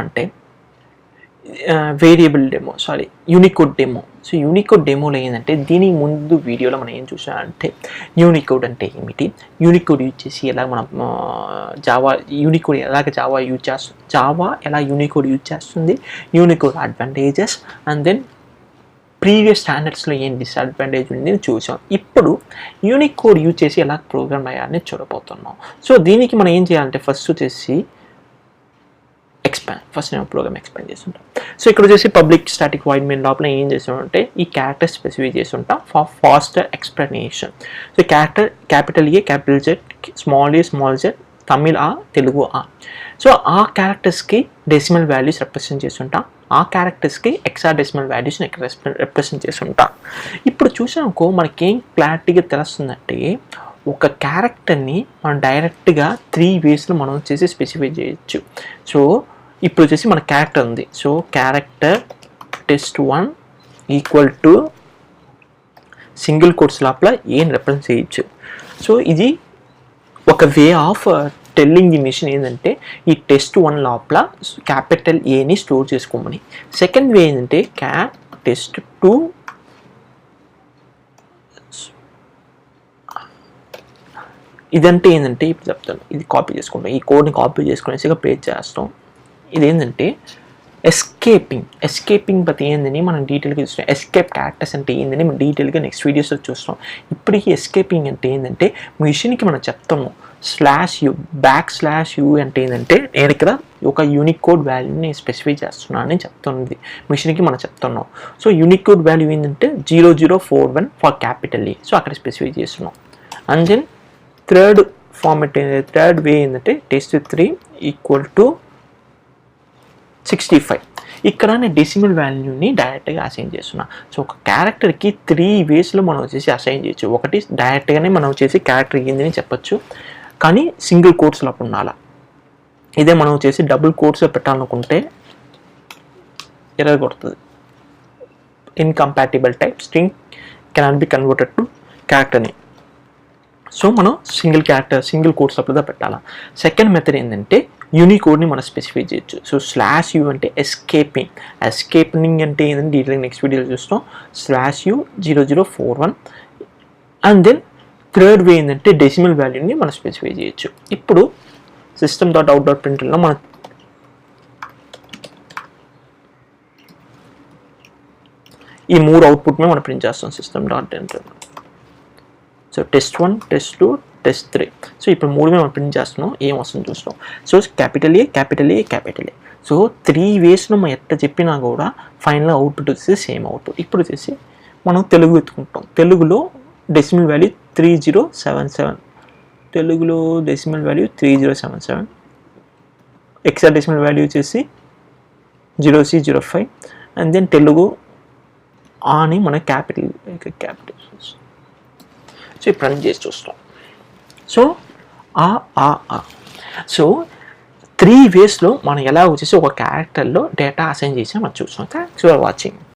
అంటే variable demo Unicode demo. So Unicode డెమోలో ఏంటంటే దీనికి ముందు వీడియోలో మనం ఏం చూసామంటే యూనికోడ్ అంటే ఏమిటి, యూనికోడ్ యూజ్ చేసి ఎలా మనం జావా యూనికోడ్ జావా యూజ్ చేస్తుంది, జావా ఎలా యూనికోడ్ యూజ్ చేస్తుంది, Unicode advantages and then previous స్టాండర్డ్స్లో ఏం డిసడ్వాంటేజ్ ఉంది చూసాం. ఇప్పుడు యూనికోడ్ యూజ్ చేసి ఎలా ప్రోగ్రామ్ అయ్యాలని చూడబోతున్నాం. సో దీనికి మనం ఏం చేయాలంటే ఫస్ట్ వచ్చేసి ఫస్ట్ నేను ప్రోగ్రామ్ ఎక్స్పాండ్ చేస్తుంటాం. సో ఇక్కడ వచ్చేసి పబ్లిక్ స్టాటిక్ వాయిడ్ మెయిన్ లోపల ఏం చేస్తుంటే ఈ క్యారెక్టర్ స్పెసిఫై చేస్తుంటాం for faster explanation. So capital A, capital Z, small Z, Tamil ఆ, తెలుగు ఆ. సో ఆ క్యారెక్టర్స్కి డెసిమల్ వాల్యూస్ రిప్రజెంట్ చేస్తుంటాం, ఆ క్యారెక్టర్స్కి హెక్సాడెసిమల్ వాల్యూస్ని రిప్రజెంట్ చేస్తుంటాం. ఇప్పుడు చూసానుకో మనకేం క్లారిటీగా తెలుస్తుందంటే ఒక క్యారెక్టర్ని మనం డైరెక్ట్గా 3 వేస్లో మనం వచ్చేసి స్పెసిఫై చేయొచ్చు. సో ఇప్పుడు వచ్చేసి మన క్యారెక్టర్ ఉంది. So character test1 equal to single quotes లోపల ఏం రిప్రజెంట్ చేయొచ్చు. సో ఇది ఒక way of telling the machine ఏంటంటే ఈ test1 లోపల క్యాపిటల్ ఏని స్టోర్ చేసుకోమని. సెకండ్ వే ఏంటంటే test2 ఇదంటే ఏంటంటే ఇప్పుడు చెప్తాను, ఇది కాపీ చేసుకుంటాం, ఈ కోడ్ని కాపీ చేసుకునేసి పేస్ట్ చేస్తాం. ఇదేంటంటే ఎస్కేపింగ్ ప్రతి ఏందని మనం డీటెయిల్గా చూస్తాం. ఎస్కేప్ క్యారెక్టర్స్ అంటే ఏందని మనం డీటెయిల్గా నెక్స్ట్ వీడియోస్లో చూస్తాం. ఇప్పటికీ ఎస్కేపింగ్ అంటే ఏంటంటే మిషన్కి మనం చెప్తాము /u అంటే ఏంటంటే నేను ఇక్కడ ఒక యూనికోడ్ వాల్యూని స్పెసిఫై చేస్తున్నాను అని చెప్తుంది మిషన్కి మనం చెప్తున్నాం. సో యూనికోడ్ వాల్యూ ఏంటంటే 0041 ఫర్ క్యాపిటల్ ఏ. సో అక్కడ స్పెసిఫై చేస్తున్నాం. అండ్ దెన్ థర్డ్ వే ఏంటంటే test3 ఈక్వల్ టు 65. ఇక్కడ నేను డెసిమల్ వాల్యూని డైరెక్ట్గా అసైన్ చేస్తున్నా. సో ఒక క్యారెక్టర్కి 3 వేస్లో మనం వచ్చేసి అసైన్ చేయొచ్చు. ఒకటి డైరెక్ట్గానే మనం వచ్చేసి క్యారెక్టర్ ఏందని చెప్పచ్చు, కానీ సింగిల్ కోట్స్లో ఉండాలి. ఇదే మనం వచ్చేసి డబుల్ కోట్స్లో పెట్టాలనుకుంటే ఎర్రర్ కొడుతుంది. Incompatible type string cannot be converted to character name. So మనం సింగిల్ కోట్స్ అప్పుడు పెట్టాలా. సెకండ్ మెథడ్ ఏంటంటే యూనికోడ్ని మనం స్పెసిఫై చేయొచ్చు. సో /u అంటే ఎస్కేపింగ్ అంటే ఏంటంటే డీటెయిల్ నెక్స్ట్ వీడియోలో చూస్తాం. /u 0041 అండ్ దెన్ థర్డ్ వే ఏంటంటే డెసిమల్ వాల్యూని మనం స్పెసిఫై చేయొచ్చు. ఇప్పుడు system.out.printlnలో మనం ఈ 3 అవుట్పుట్ని మనం ప్రింట్ చేస్తాం system.out. So test1, test2, test3. So ఇప్పుడు 3 మనం ప్రింట్ చేస్తున్నాం, ఏం వస్తుంది చూస్తాం. సో క్యాపిటల్ ఏ. సో 3 వేస్లో మనం ఎట్లా చెప్పినా కూడా ఫైనల్ అవుట్పుట్ వచ్చేసి సేమ్ అవుట్పుట్. ఇప్పుడు వచ్చేసి మనం తెలుగు ఎత్తుకుంటాం. తెలుగులో డెసిమల్ వాల్యూ 3077, తెలుగులో డెసిమల్ వాల్యూ 3077, హెక్సాడెసిమల్ వాల్యూ వచ్చేసి 0C05 అండ్ దెన్ తెలుగు అని మన క్యాపిటల్. సో ఇప్పుడు రన్ చేసి చూస్తాం. సో సో 3 వేస్లో మనం ఎలా వచ్చేసి ఒక క్యారెక్టర్లో డేటా అసైన్ చేసి మనం చూస్తాం. Thanks for watching.